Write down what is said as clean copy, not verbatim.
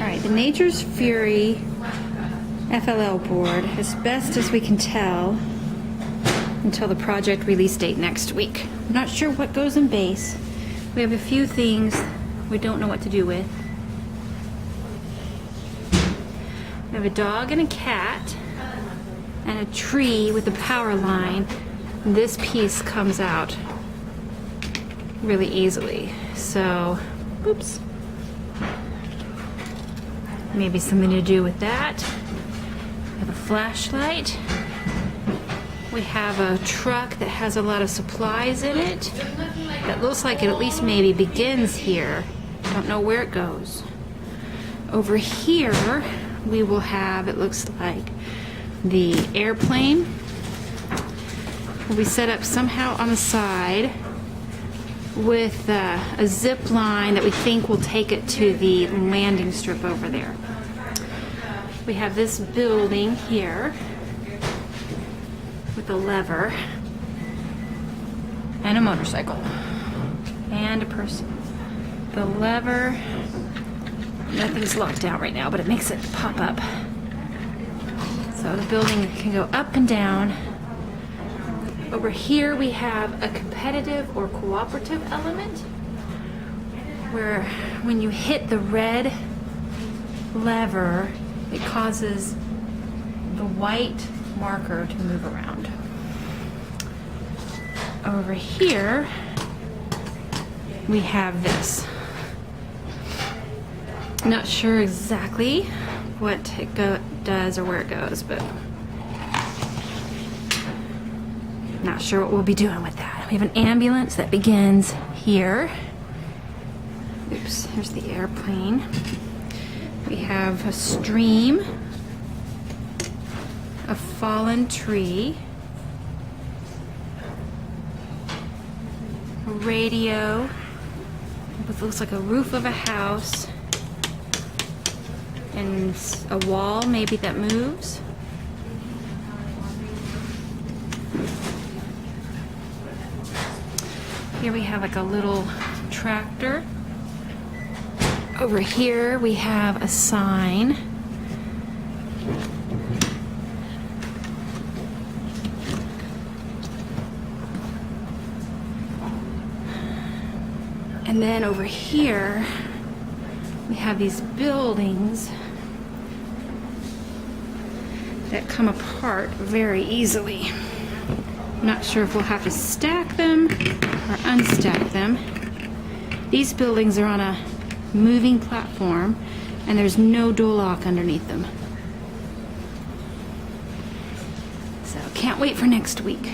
Alright, the Nature's Fury FLL board, as best as we can tell, until the project release date next week. I'm not sure what goes in base. We have a few things we don't know what to do with. We have a dog and a cat and a tree with a power line. This piece comes out really easily. So, oops. Maybe something to do with that. We have a flashlight. We have a truck that has a lot of supplies in it. That looks like it at least maybe begins here. Don't know where it goes. Over here, we will have, it looks like, the airplane. Will be set up somehow on the side with a zip line that we think will take it to the landing strip over there. We have this building here with a lever and a motorcycle and a person. The lever, nothing's locked out right now, but it makes it pop up. So the building can go up and down. Over here we have a competitive or cooperative element where when you hit the red lever, it causes the white marker to move around. Over here we have this. Not sure exactly what it does or where it goes, but not sure what we'll be doing with that. We have an ambulance that begins here. Oops, here's the airplane. We have a stream, a fallen tree, a radio, what looks like a roof of a house, and a wall maybe that moves. Here we have like a little tractor. Over here we have a sign. And then over here we have these buildings that come apart very easily. I'm not sure if we'll have to stack them or unstack them. These buildings are on a moving platform and there's no door lock underneath them. So can't wait for next week.